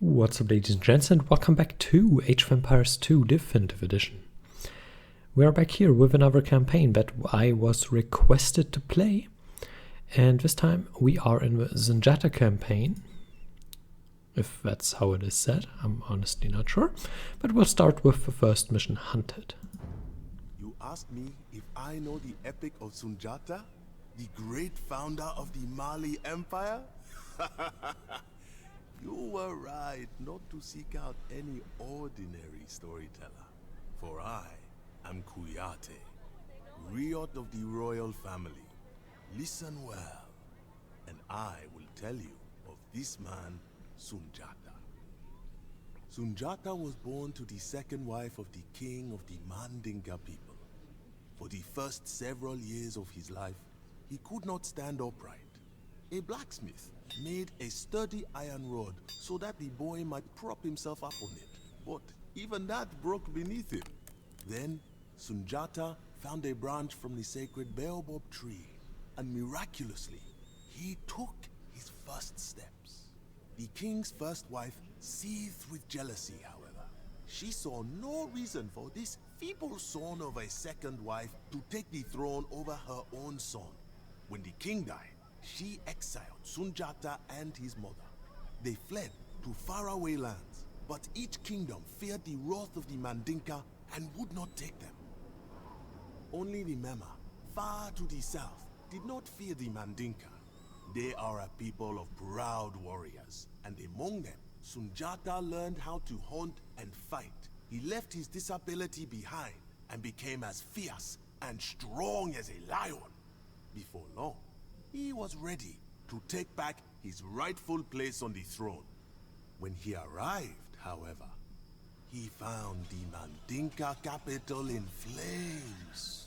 What's up, ladies and gents, and welcome back to Age of Empires 2 Definitive Edition. We are back here with another campaign that I was requested to play, and this time we are in the Sundjata campaign, if that's how it is said. I'm honestly not sure, but we'll start with the first mission, Hunted. You asked me if I know the epic of Sundjata, the great founder of the Mali Empire? You were right not to seek out any ordinary storyteller, for I am Kuyate, Riot of the royal family. Listen well, and I will tell you of this man, Sundjata. Sundjata was born to the second wife of the king of the Mandinka people. For the first several years of his life, he could not stand upright. A blacksmith made a sturdy iron rod so that the boy might prop himself up on it, but even that broke beneath him. Then Sundjata found a branch from the sacred baobab tree, and miraculously, he took his first steps. The king's first wife seethed with jealousy, however. She saw no reason for this feeble son of a second wife to take the throne over her own son. When the king died, she exiled Sundjata and his mother. They fled to faraway lands, but each kingdom feared the wrath of the Mandinka and would not take them. Only the Mema, far to the south, did not fear the Mandinka. They are a people of proud warriors, and among them, Sundjata learned how to hunt and fight. He left his disability behind and became as fierce and strong as a lion. Before long, he was ready to take back his rightful place on the throne. When he arrived, however, he found the Mandinka capital in flames.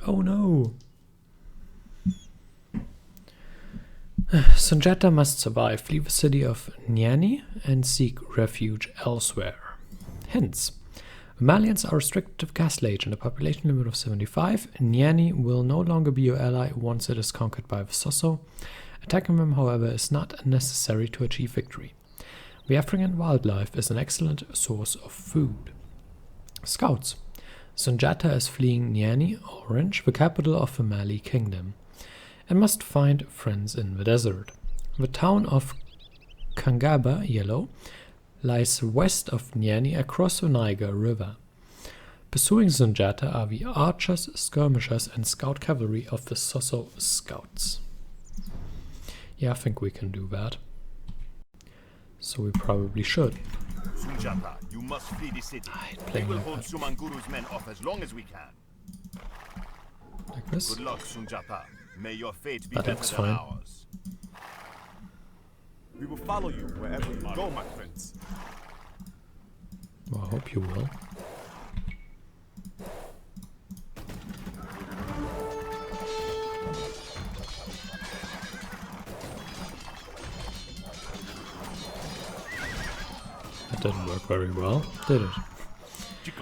Oh no! Sundjata must survive, flee the city of Nyani, and seek refuge elsewhere. Hence, the Malians are restricted to the castle age and a population limit of 75. Nyani will no longer be your ally once it is conquered by the Soso. Attacking them, however, is not necessary to achieve victory. The African wildlife is an excellent source of food. Scouts. Sundjata is fleeing Nyani, Orange, the capital of the Mali kingdom, and must find friends in the desert. The town of Kangaba, Yellow, lies west of Nyani across the Niger River. Pursuing Sundjata are the archers, skirmishers, and scout cavalry of the Soso Scouts. Yeah, I think we can do that. So we probably should. Sundjata, you must flee the city. We will hold Sumanguru's men off as long as we can. Like this? Good luck, Sundjata. May your fate be That better looks than fine. ours. We will follow you wherever you go, my friends. Well, I hope you will. That didn't work very well, did it? You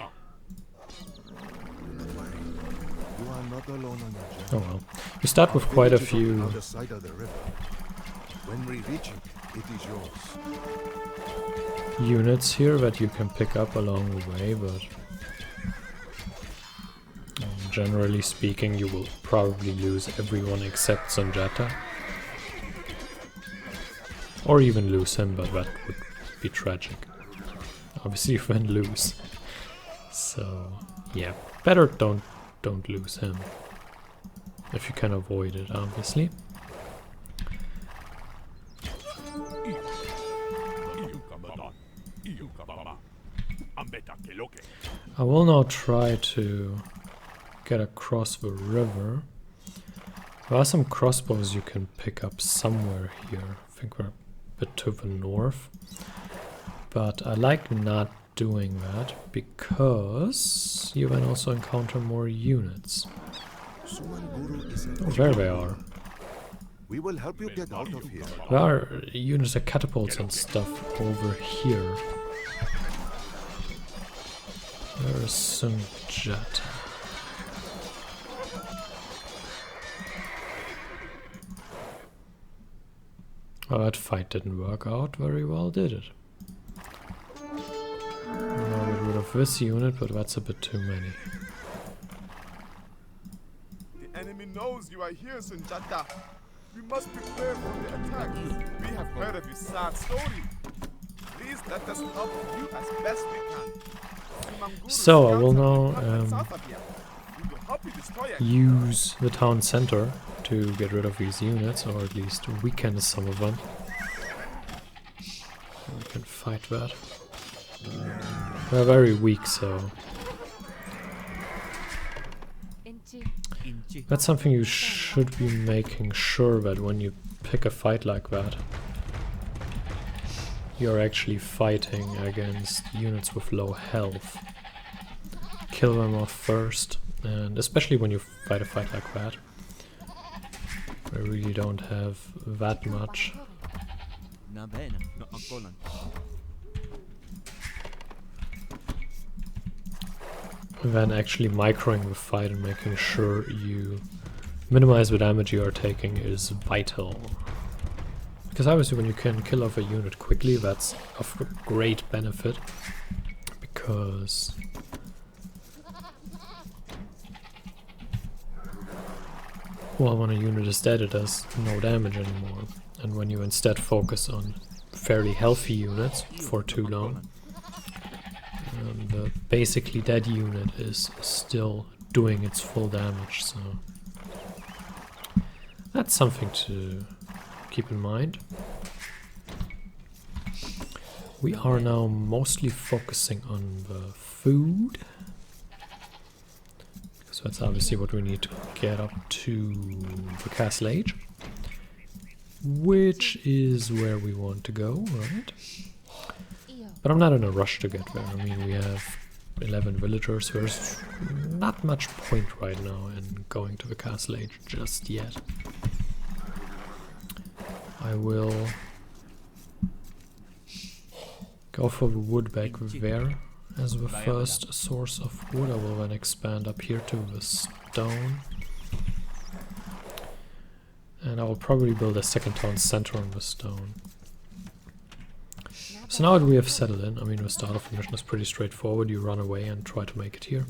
are not alone on your journey. Oh well. You start with quite a few Other side of the river. When we reach it, it is yours. units here that you can pick up along the way, but generally speaking you will probably lose everyone except Sundjata. Or even lose him, but that would be tragic. Obviously you then lose. So yeah, better don't lose him. If you can avoid it, obviously. I will now try to get across the river. There are some crossbows you can pick up somewhere here. I think we're a bit to the north. But I like not doing that because you then also encounter more units. Oh, there they are. We will help you get out of here. There are units of catapults and stuff over here. Where is Sundjata? Oh, that fight didn't work out very well, did it? Now get rid of this unit, but that's a bit too many. The enemy knows you are here, Sundjata. We must prepare for the attack. We have heard of your sad story. Please let us help you as best we can. So I will now use the town center to get rid of these units, or at least weaken some of them. We can fight that. They're very weak, so that's something you should be making sure that when you pick a fight like that, you're actually fighting against units with low health. Kill them off first, and especially when you fight a fight like that, where you really don't have that much. Then actually microing the fight and making sure you minimize the damage you are taking is vital. Because obviously when you can kill off a unit quickly, that's of great benefit. Because well, when a unit is dead, it does no damage anymore. And when you instead focus on fairly healthy units for too long, the basically dead unit is still doing its full damage, so that's something to keep in mind. We are now mostly focusing on the food, because that's obviously what we need to get up to the Castle Age, which is where we want to go, right? But I'm not in a rush to get there. I mean, we have 11 villagers, so there's not much point right now in going to the Castle Age just yet. I will go for the wood back there as the first source of wood. I will then expand up here to the stone. And I will probably build a second town center on the stone. So now that we have settled in, I mean the start of the mission is pretty straightforward. You run away and try to make it here.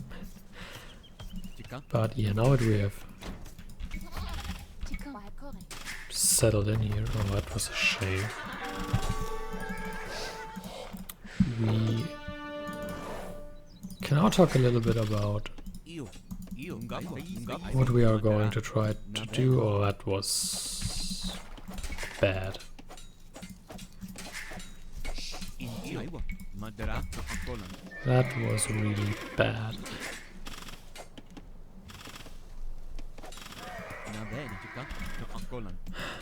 But yeah, now that we have settled in here, oh, that was a shame. We can now talk a little bit about what we are going to try to do. Oh, that was bad. That was really bad.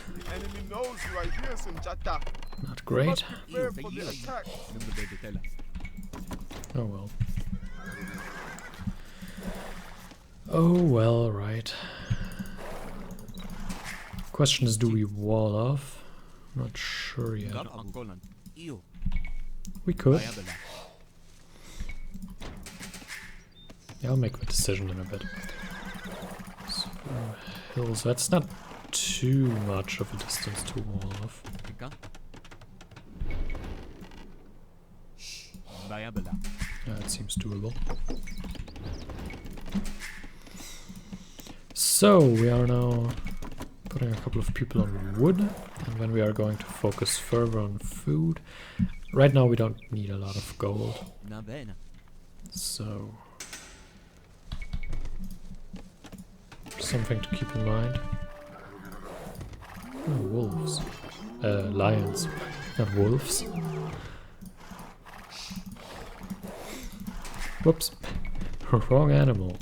The enemy knows you are here, Sundjata. Not great. Prepare for the attack. Oh well. Oh well, right. Question is, do we wall off? Not sure yet. We could. Yeah, I'll make the decision in a bit. So, hills, that's not too much of a distance to wall off. Yeah, it seems doable. So, we are now putting a couple of people on wood, and then we are going to focus further on food. Right now we don't need a lot of gold, so something to keep in mind. Oh, wolves. Lions, not wolves. Whoops, wrong animal.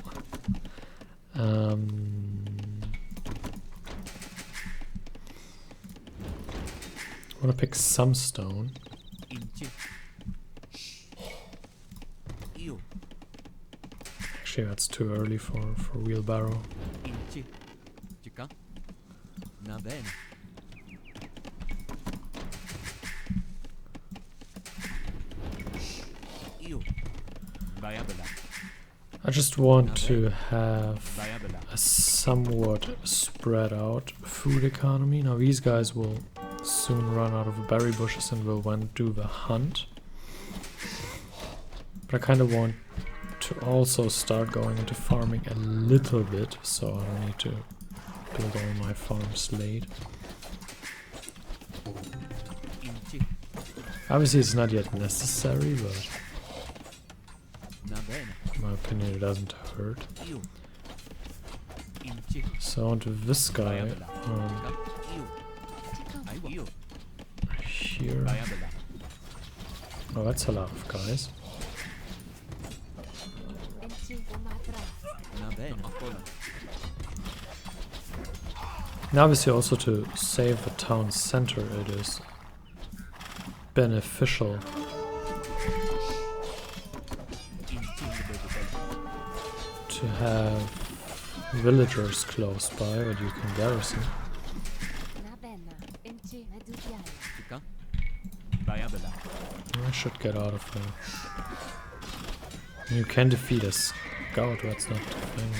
I want to pick some stone. Actually, that's too early for wheelbarrow. I just want to have a somewhat spread out food economy. Now these guys will soon run out of berry bushes and will want to do the hunt. But I kind of want to also start going into farming a little bit, so I don't need to build all my farms late. Obviously it's not yet necessary, but in my opinion it doesn't hurt. So onto this guy here. Oh, that's a lot of guys. And obviously also to save the town center it is beneficial to have villagers close by that you can garrison. I should get out of here. You can defeat a scout, that's not the thing.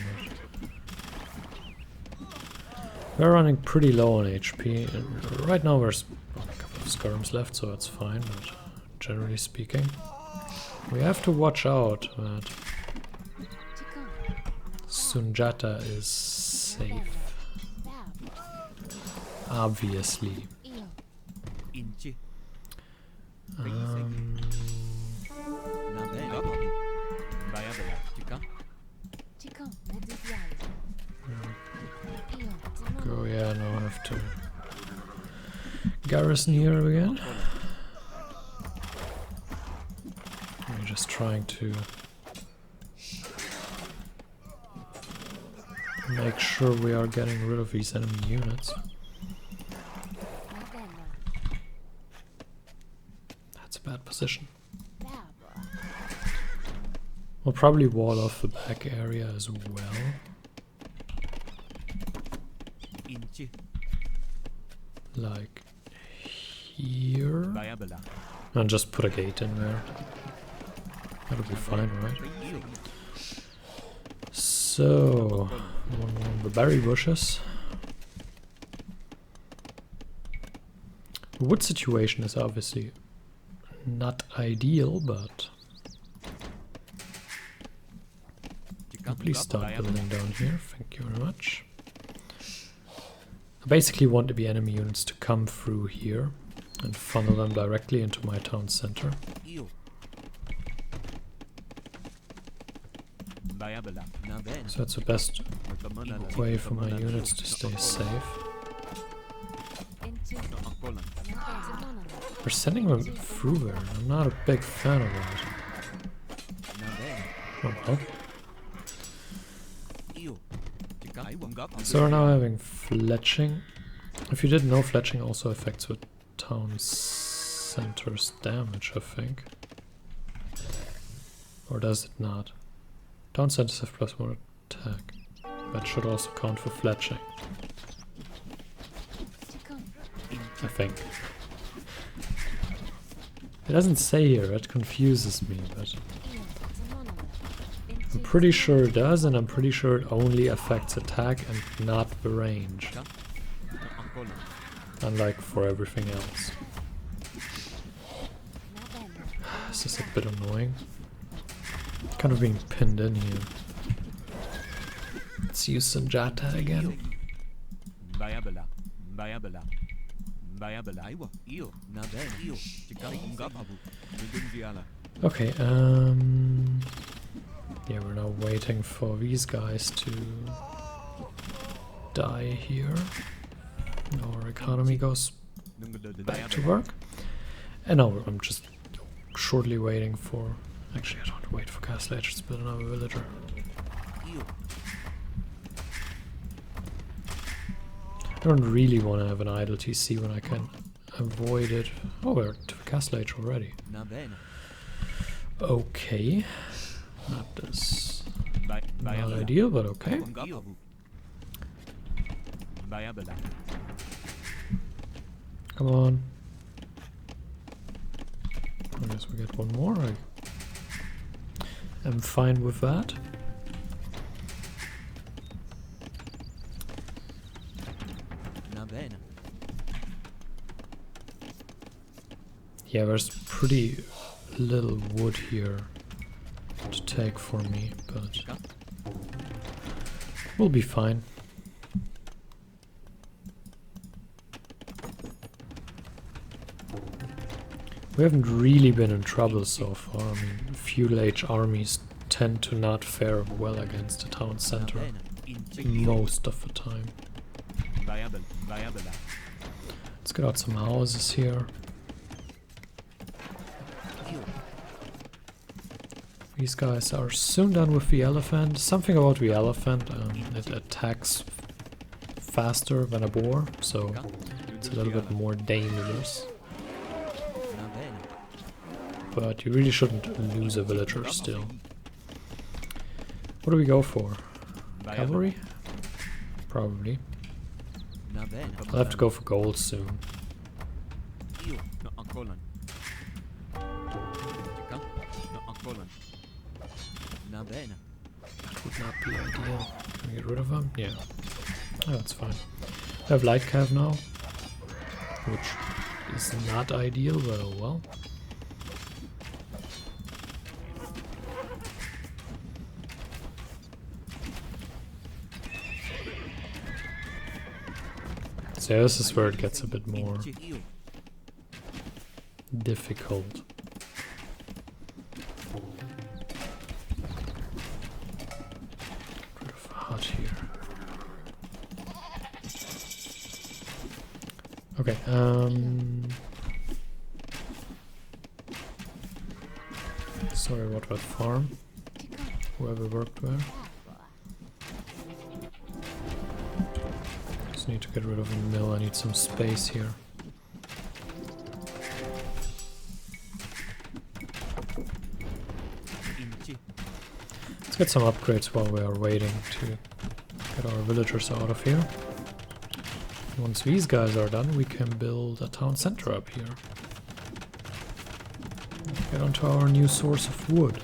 But we're running pretty low on HP, and right now there's a couple of skirms left, so that's fine, but generally speaking, we have to watch out that Sundjata is safe. Obviously. Go, yeah, now I have to garrison here again. I'm just trying to make sure we are getting rid of these enemy units. That's a bad position. We'll probably wall off the back area as well. Like here. And just put a gate in there. That'll be fine, right? So, the berry bushes. The wood situation is obviously not ideal, but please start building down here. Thank you very much. I basically want the enemy units to come through here and funnel them directly into my town center. So that's the best way for my units to stay safe. We're sending them through there. I'm not a big fan of that. Oh well. So we're now having fletching. If you didn't know, fletching also affects the town center's damage, I think. Or does it not? Town centers have +1 attack. That should also count for fletching. I think. It doesn't say here, it confuses me, but I'm pretty sure it does, and I'm pretty sure it only affects attack and not the range. Unlike for everything else. This is a bit annoying. Kind of being pinned in here. Let's use Sundjata again. Okay, yeah, we're now waiting for these guys to die here. Our economy goes back to work. And now I'm just shortly waiting for... Actually, I don't want to wait for Castle Age, just build another villager. I don't really want to have an idle TC when I can avoid it. Oh, we're to the Castle Age already. Okay. That is not ideal, but okay. Come on. I guess we get one more. I'm fine with that. Yeah, there's pretty little wood here to take for me, but we'll be fine. We haven't really been in trouble so far. I mean, feudal age armies tend to not fare well against the town center most of the time. Let's get out some houses here. These guys are soon done with the elephant. Something about the elephant, it attacks faster than a boar, so it's a little bit more dangerous. But you really shouldn't lose a villager still. What do we go for? Cavalry? Probably. I'll have to go for gold soon. That would not be ideal. Can we get rid of them? Yeah. Oh, that's fine. I have light cav now, which is not ideal, but oh well. So this is where it gets a bit more difficult. Bit of a hut here. Okay, sorry about that farm. Whoever worked there. Just need to get rid of a mill. I need some space here. Let's get some upgrades while we are waiting to get our villagers out of here. Once these guys are done, we can build a town center up here. Get onto our new source of wood.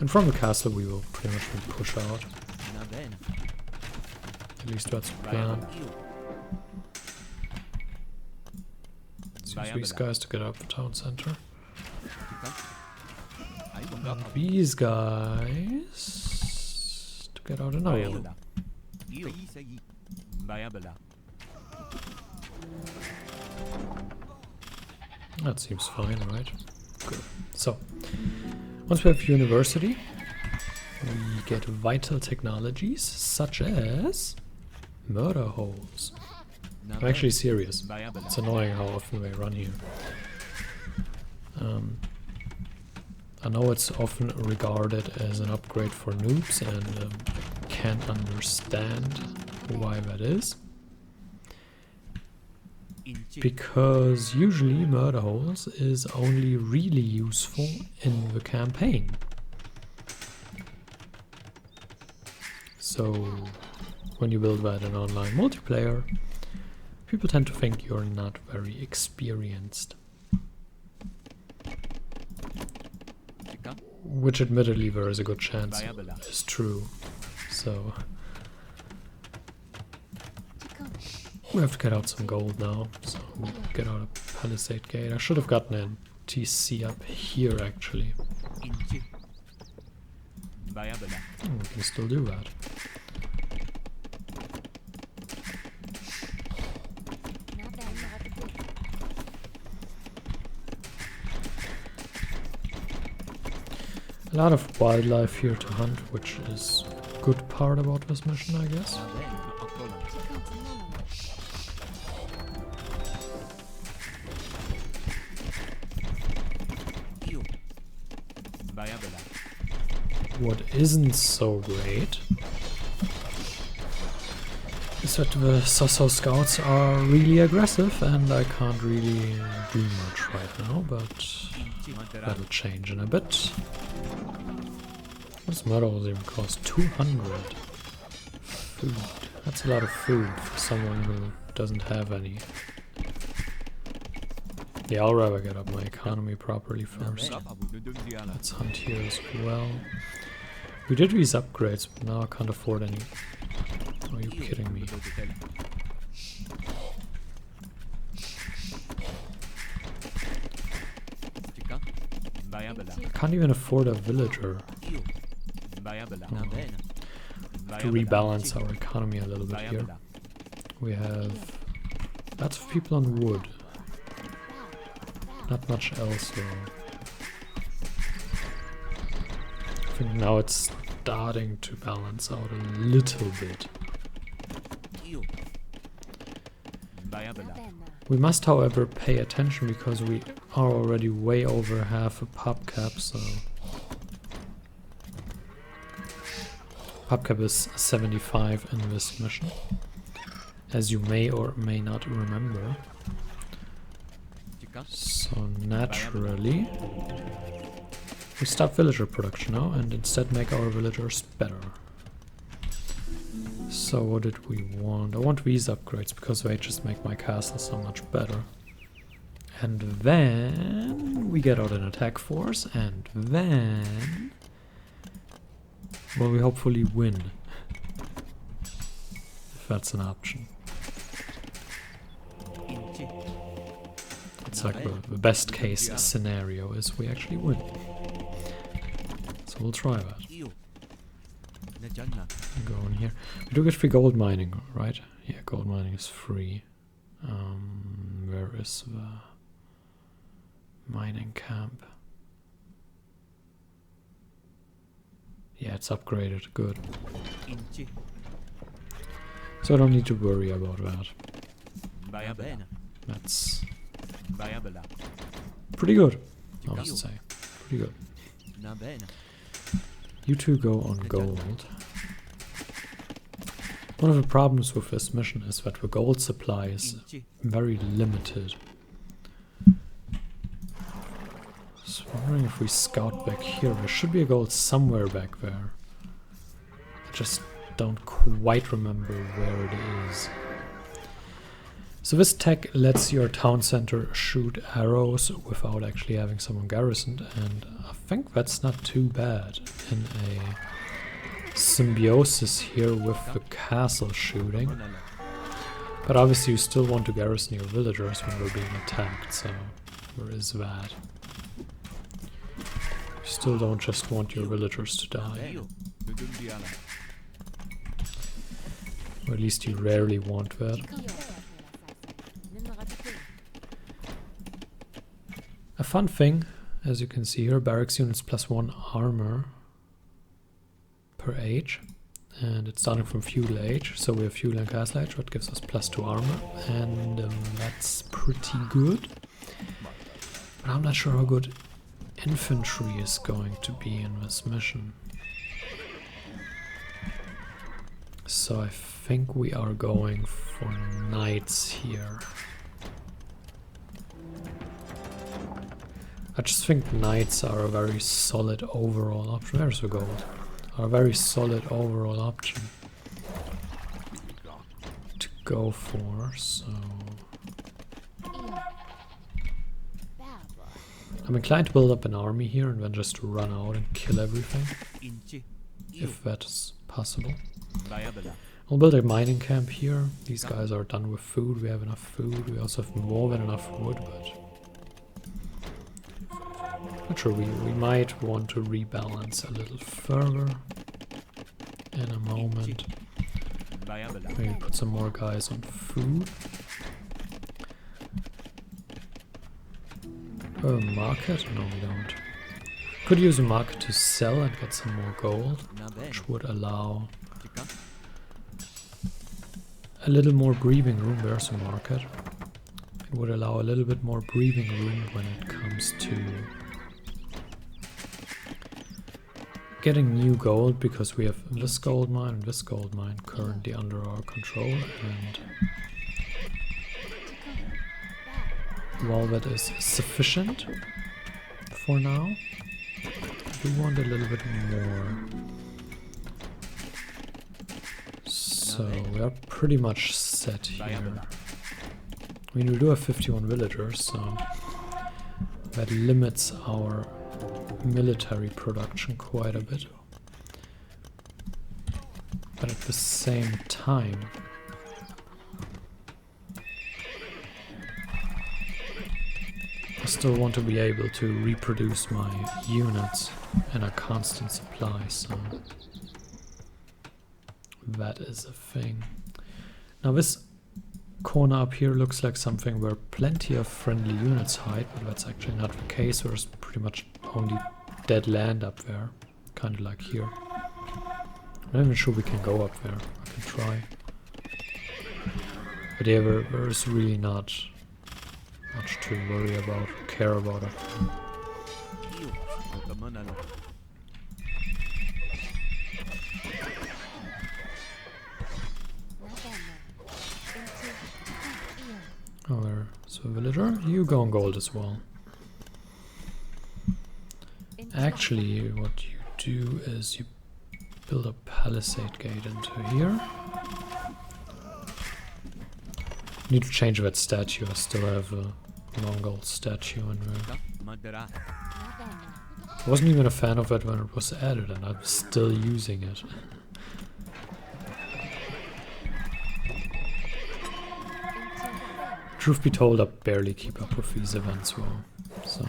And from the castle we will pretty much push out. At least that's the plan. Let's use these guys to get up the town center. And these guys to get out another one. That seems fine, right? Good. So, once we have university, we get vital technologies such as murder holes. I'm actually serious. It's annoying how often they run here. I know it's often regarded as an upgrade for noobs and can't understand why that is. Because usually murder holes is only really useful in the campaign. So when you build that in online multiplayer, people tend to think you're not very experienced. Which admittedly there is a good chance is true. So we have to get out some gold now, so we'll get out a palisade gate. I should have gotten a TC up here actually. We can still do that. A lot of wildlife here to hunt, which is a good part about this mission, I guess. What isn't so great is that the Sasso scouts are really aggressive and I can't really do much right now, but that'll change in a bit. This medal even cost 200 food. That's a lot of food for someone who doesn't have any. Yeah, I'll rather get up my economy properly first. Let's hunt here as well. We did these upgrades, but now I can't afford any. Are you kidding me? can't even afford a villager. To rebalance our economy a little bit here. We have lots of people on wood. Not much else though. I think now it's starting to balance out a little bit. We must, however, pay attention because we are already way over half a pub cap, so... Pub cap is 75 in this mission, as you may or may not remember. So naturally, we stop villager production now and instead make our villagers better. So what did we want? I want these upgrades because they just make my castle so much better. And then we get out an attack force, and then... well, we hopefully win. If that's an option. It's like the best case scenario is we actually win. So we'll try that. Go in here. We do get free gold mining, right? Yeah, gold mining is free. Where is the mining camp? Yeah, it's upgraded. Good. So I don't need to worry about that. That's pretty good, I must say. Pretty good. You two go on gold. One of the problems with this mission is that the gold supply is very limited. So I'm wondering if we scout back here. There should be a gold somewhere back there. I just don't quite remember where it is. So this tech lets your town center shoot arrows without actually having someone garrisoned, and I think that's not too bad in a symbiosis here with the castle shooting. But obviously you still want to garrison your villagers when they're being attacked, so there is that. You still don't just want your villagers to die. Or at least you rarely want that. A fun thing, as you can see here, barracks units +1 armor per age, and it's starting from feudal age, so we have feudal and castle age, that gives us +2 armor, and that's pretty good. But I'm not sure how good infantry is going to be in this mission. So I think we are going for knights here. I just think knights are a very solid overall option. There's the gold. Are a very solid overall option to go for, so... I'm inclined to build up an army here and then just run out and kill everything, if that's possible. I'll build a mining camp here. These guys are done with food. We have enough food. We also have more than enough wood, but... not sure, we might want to rebalance a little further in a moment. Maybe put some more guys on food. Market? No, we don't. Could use a market to sell and get some more gold, which would allow a little more breathing room. There's a market. It would allow a little bit more breathing room when it comes to getting new gold, because we have this gold mine and this gold mine currently under our control, and while that is sufficient for now, we want a little bit more. So we are pretty much set here. I mean, we do have 51 villagers, so that limits our military production quite a bit. But at the same time, I still want to be able to reproduce my units in a constant supply, so that is a thing. Now this corner up here looks like something where plenty of friendly units hide, but that's actually not the case. There's pretty much only dead land up there, kind of like here. I'm not even sure we can go up there. I can try. But yeah, there's really not much to worry about, or care about up there. Oh, there's a villager. You go on gold as well. Actually, what you do is you build a palisade gate into here. Need to change that statue. I still have a Mongol statue in there. I wasn't even a fan of it when it was added, and I'm still using it. Truth be told, I barely keep up with these events well, so...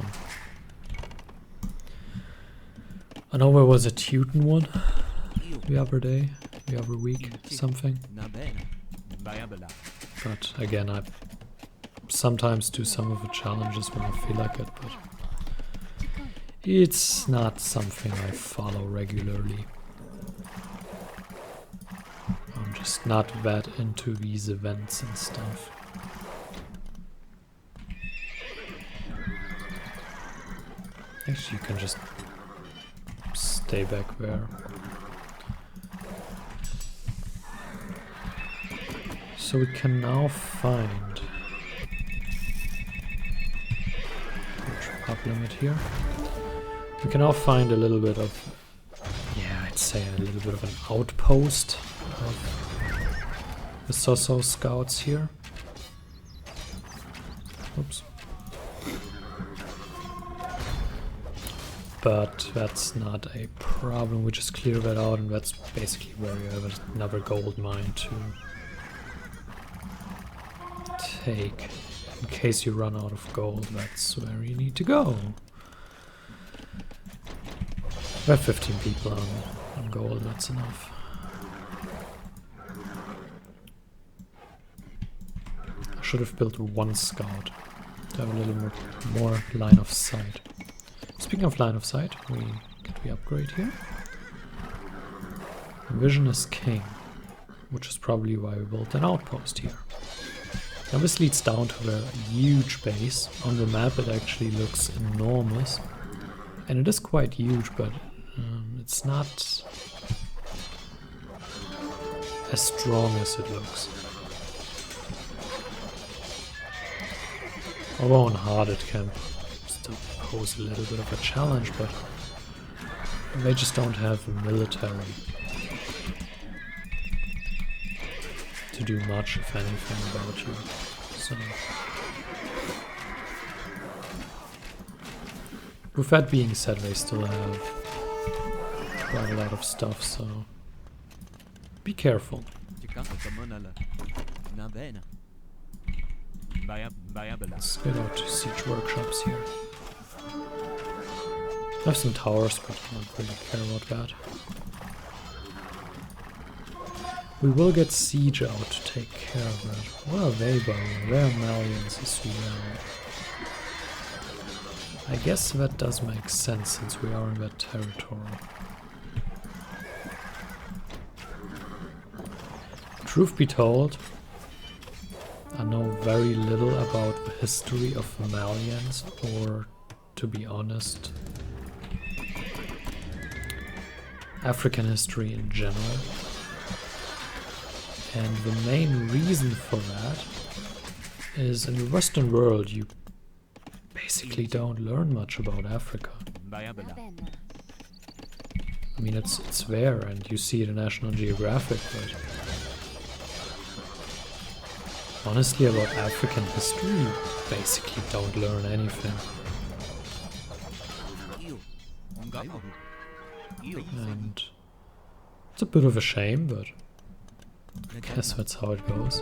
I know there was a Teuton one the other day, the other week, something. But again, I sometimes do some of the challenges when I feel like it, but it's not something I follow regularly. I'm just not that into these events and stuff. Actually, you can just stay back there. So we can now find... up limit here. We can now find a little bit of... yeah, I'd say a little bit of an outpost of the Soso scouts here. Oops. But that's not a problem, we just clear that out, and that's basically where you have another gold mine to take. In case you run out of gold, that's where you need to go. We have 15 people on gold, that's enough. I should have built one scout to have a little bit more line of sight. Speaking of line of sight, can we upgrade here? Vision is king, which is probably why we built an outpost here. Now this leads down to a huge base. On the map it actually looks enormous, and it is quite huge, but it's not as strong as it looks. Although on hard it can still pose a little bit of a challenge, but they just don't have the military to do much, if anything, about you. So, with that being said, they still have quite a lot of stuff, so be careful. Let's get out to siege workshops here. I have some towers, but I don't really care about that. We will get siege out to take care of it. What are they buying? Rare Malians as well. I guess that does make sense since we are in that territory. Truth be told, I know very little about the history of the Malians, or, to be honest, African history in general. And the main reason for that is in the Western world you basically don't learn much about Africa. I mean, it's there and you see it in National Geographic, but honestly about African history you basically don't learn anything. And it's a bit of a shame, but I guess that's how it goes.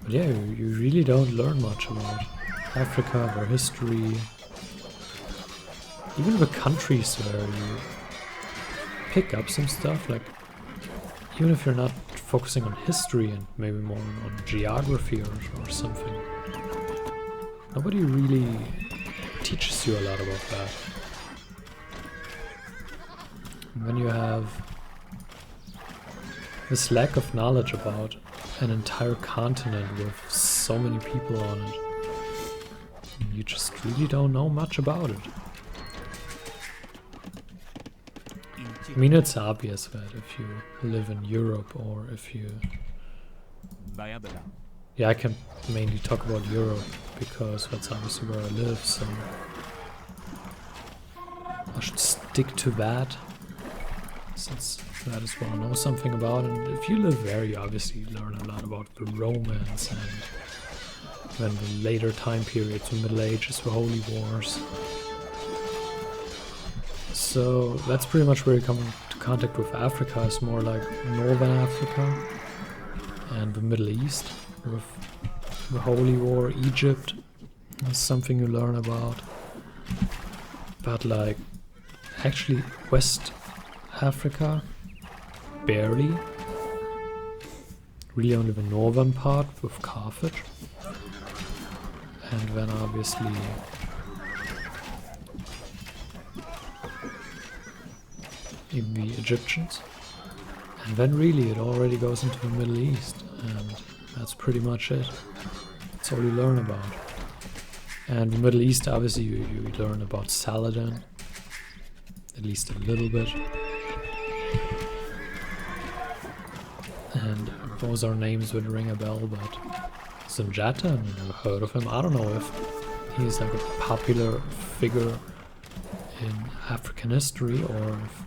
But yeah, you really don't learn much about Africa, their history, even the countries where you pick up some stuff, like even if you're not focusing on history and maybe more on geography or something. Nobody really teaches you a lot about that. And when you have this lack of knowledge about an entire continent with so many people on it, you just really don't know much about it. I mean, it's obvious that if you live in Europe or if you... Yeah, I can mainly talk about Europe because that's obviously where I live, so I should stick to that, since that is what I know something about. And if you live there, you obviously learn a lot about the Romans and then the later time periods, the Middle Ages, the Holy Wars. So that's pretty much where you come into contact with Africa. It's more like Northern Africa and the Middle East, with the Holy War. Egypt is something you learn about, but like actually West Africa, barely. Really only the northern part with Carthage, and then obviously even the Egyptians, and then really it already goes into the Middle East, and that's pretty much it. That's all you learn about. And the Middle East, obviously you learn about Saladin, at least a little bit. And those are names that ring a bell, but Sundjata, I've never heard of him. I don't know if he's like a popular figure in African history or if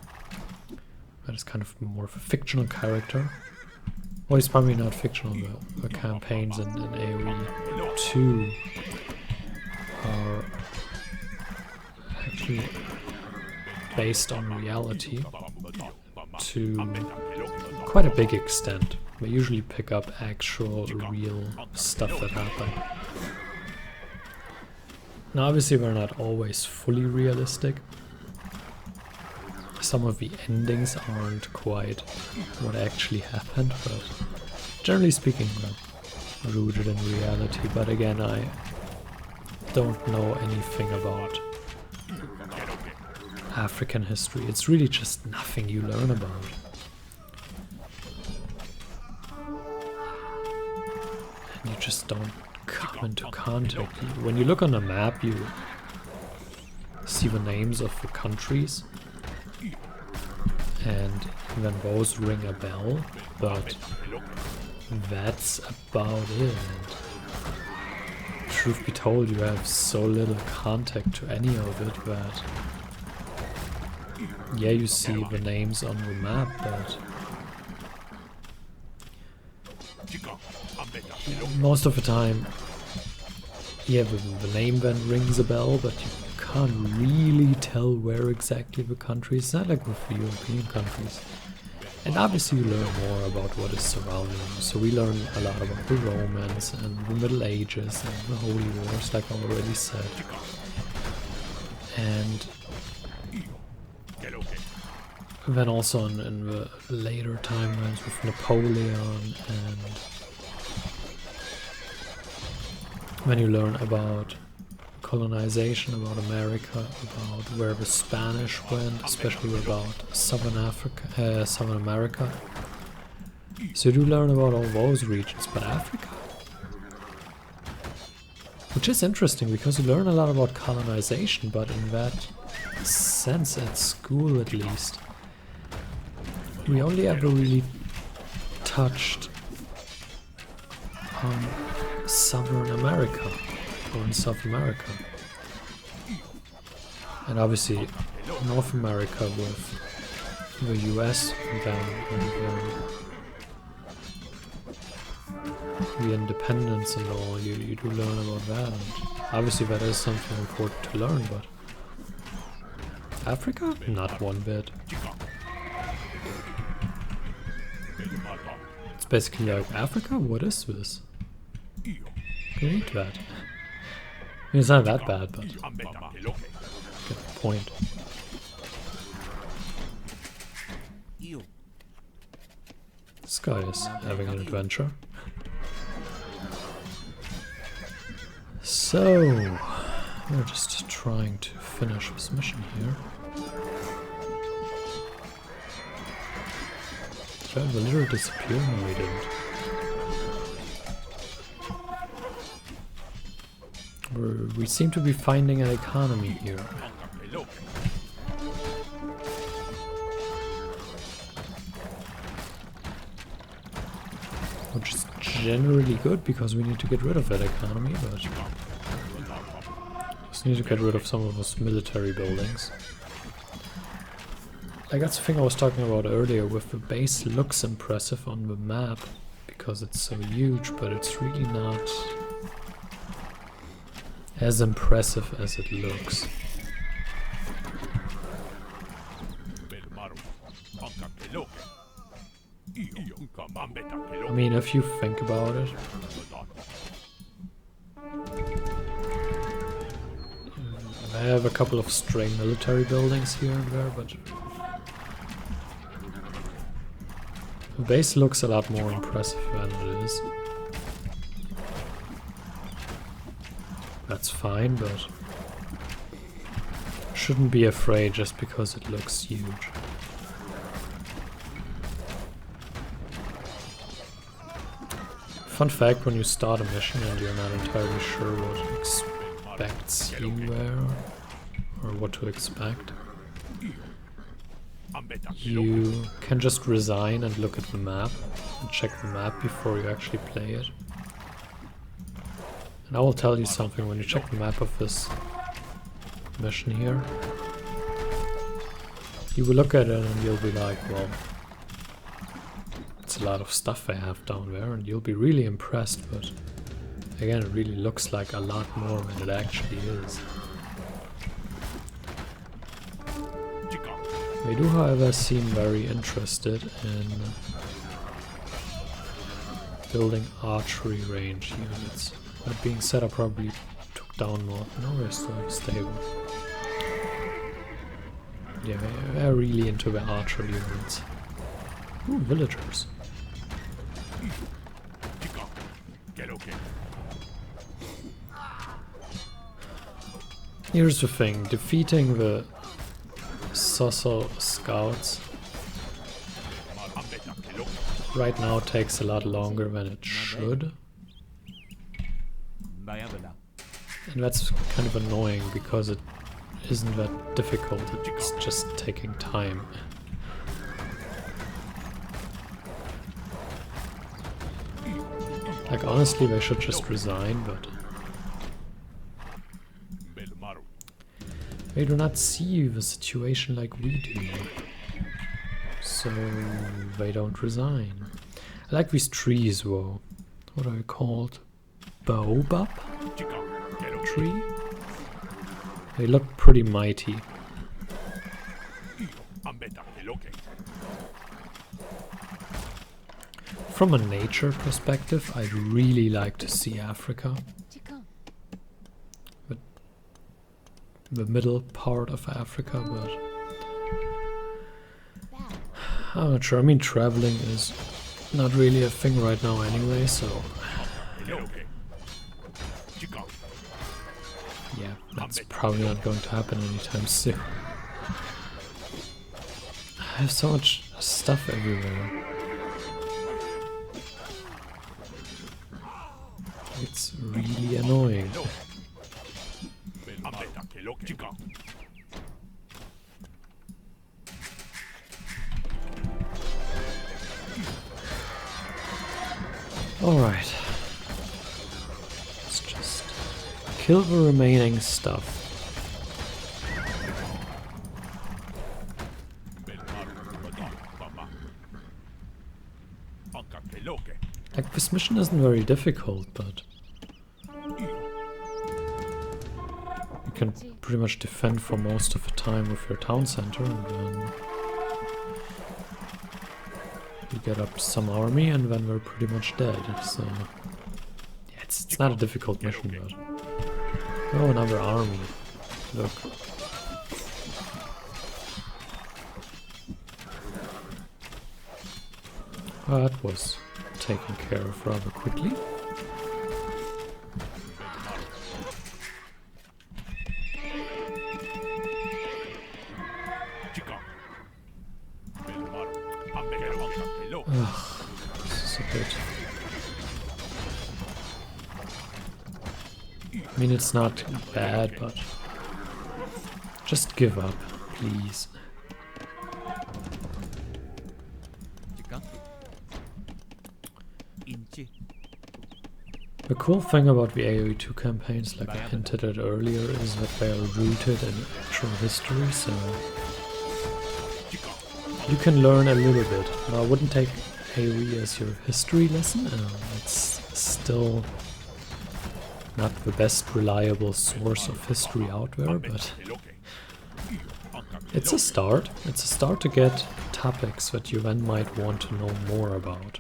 that is kind of more of a fictional character. Well, he's probably not fictional, the campaigns in AoE 2 are actually based on reality to quite a big extent. We usually pick up actual, real stuff that happened. Now obviously they're not always fully realistic. Some of the endings aren't quite what actually happened, but generally speaking they're rooted in reality. But again, I don't know anything about African history. It's really just nothing you learn about. And you just don't come into contact. When you look on a map, you see the names of the countries, and then those ring a bell, but that's about it. And truth be told, you have so little contact to any of it that, yeah, you see the names on the map, but most of the time, yeah, the name then rings a bell, but you can't really tell where exactly the country is. It's not like with the European countries. And obviously you learn more about what is surrounding you. So we learn a lot about the Romans and the Middle Ages and the Holy Wars, like I already said. And then also in the later timelines with Napoleon, and when you learn about colonization, about America, about where the Spanish went, especially about Southern America. So you do learn about all those regions, but Africa, which is interesting because you learn a lot about colonization, but in that sense, at school at least, we only ever really touched on Southern America, or in South America. And obviously North America with the US then, and the independence and all, you do learn about that. And obviously that is something important to learn, but Africa? Not one bit. It's basically like, Africa? What is this? Can you eat that? It's not that bad, but get the point. This guy is having an adventure. So, we're just trying to finish this mission here. Did the lizard disappear? No, he didn't. We seem to be finding an economy here. Which is generally good because we need to get rid of that economy, but just need to get rid of some of those military buildings. Like that's the thing I was talking about earlier, with the base looks impressive on the map because it's so huge, but it's really not as impressive as it looks. I mean, if you think about it, I have a couple of stray military buildings here and there, but the base looks a lot more impressive than it is. That's fine, but shouldn't be afraid just because it looks huge. Fun fact, when you start a mission and you're not entirely sure what expects you there, or what to expect, you can just resign and look at the map, and check the map before you actually play it. And I will tell you something, when you check the map of this mission here, you will look at it and you'll be like, well, it's a lot of stuff I have down there, and you'll be really impressed, but again, it really looks like a lot more than it actually is. They do, however, seem very interested in building archery range units. That being said, I probably took down North. No, we're still stable. Yeah, they're really into the archery units. Ooh, villagers. Here's the thing, defeating the Soso scouts right now takes a lot longer than it should. And that's kind of annoying because it isn't that difficult, it's just taking time. Like honestly they should just resign, but they do not see the situation like we do, so they don't resign. I like these trees though. What are they called? Baobab tree? They look pretty mighty. From a nature perspective, I'd really like to see Africa. The middle part of Africa, but I'm not sure. I mean, traveling is not really a thing right now anyway, so yeah, that's probably not going to happen anytime soon. I have so much stuff everywhere. It's really annoying. Alright. Let's just kill the remaining stuff. Like, this mission isn't very difficult, but you can pretty much defend for most of the time with your town center, and then you get up some army, and then we're pretty much dead. So yeah, it's not a difficult mission, but Oh, another army. Look. That was taken care of rather quickly. Ugh, this is a bit... I mean, it's not bad, but just give up, please. The cool thing about the AoE2 campaigns, like I hinted at earlier, is that they are rooted in actual history, so you can learn a little bit. Now, I wouldn't take AoE as your history lesson, it's still not the best reliable source of history out there, but it's a start. It's a start to get topics that you then might want to know more about.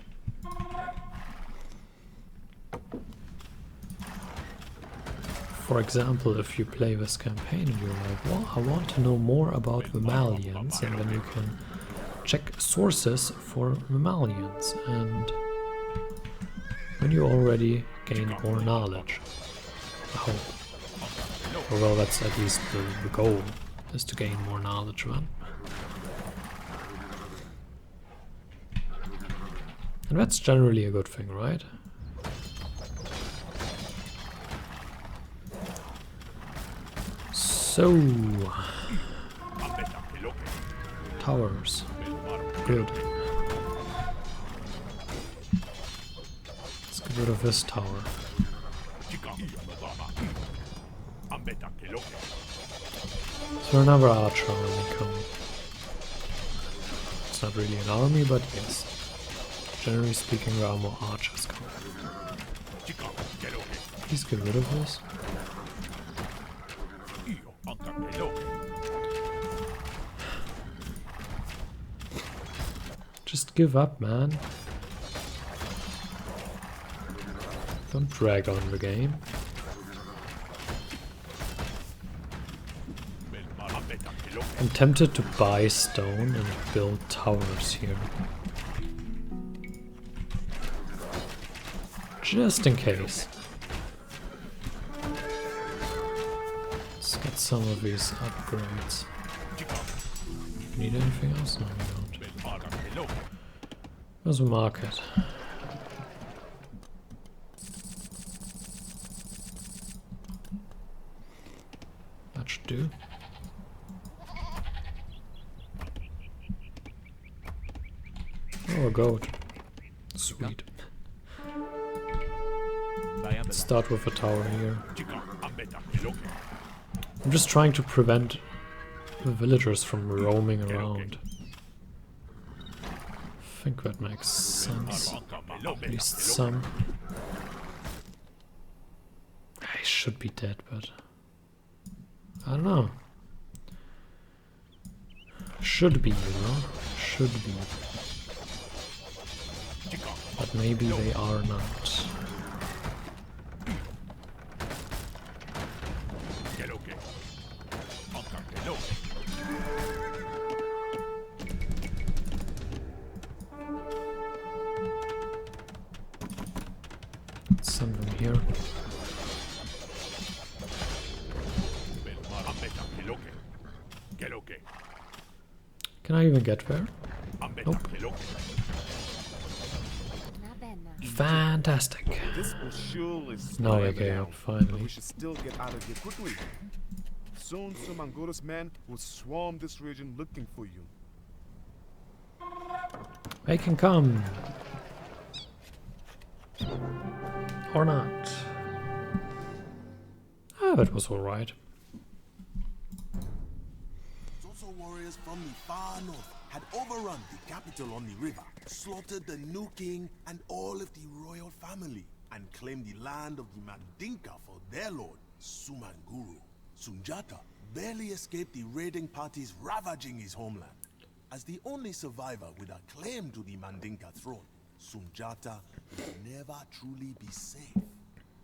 For example, if you play this campaign and you're like, well, I want to know more about the Malians, and then you can check sources for the Malians, and then you already gain more knowledge. I hope. Or well, that's at least the goal, is to gain more knowledge then. And that's generally a good thing, right? So, towers, good. Let's get rid of this tower. Is there another archer army coming? It's not really an army, but yes. Generally speaking, there are more archers coming. Please get rid of this. Just give up, man. Don't drag on the game. I'm tempted to buy stone and build towers here. Just in case. Let's get some of these upgrades. Need anything else? No, we don't. There's a market. That should do. Oh, a goat. Sweet. Let's start with a tower here. I'm just trying to prevent the villagers from roaming around. I think that makes sense. At least some. I should be dead, but I don't know. Should be, you know? Should be. But maybe they are not. Let's send them here. Can I even get there? Nope. Fantastic. This will surely Now slow I them get down, up, but finally. we should still get out of here quickly. Soon Sumanguru's men will swarm this region looking for you. They can come. Or not. Oh, it was alright. Also, warriors from the far north had overrun the capital on the river, slaughtered the new king and all of the royal family, and claimed the land of the Mandinka for their lord, Sumanguru. Sundjata barely escaped the raiding parties ravaging his homeland. As the only survivor with a claim to the Mandinka throne, Sundjata will never truly be safe.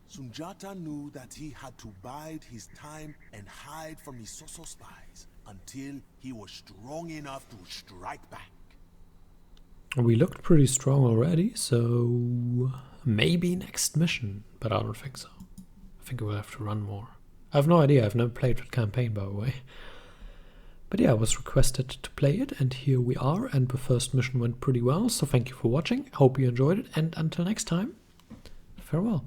Sundjata knew that he had to bide his time and hide from his Soso spies until he was strong enough to strike back. We looked pretty strong already, so maybe next mission, but I don't think so. I think we'll have to run more. I have no idea, I've never played that campaign, by the way. But yeah, I was requested to play it, and here we are, and the first mission went pretty well, so thank you for watching, hope you enjoyed it, and until next time, farewell.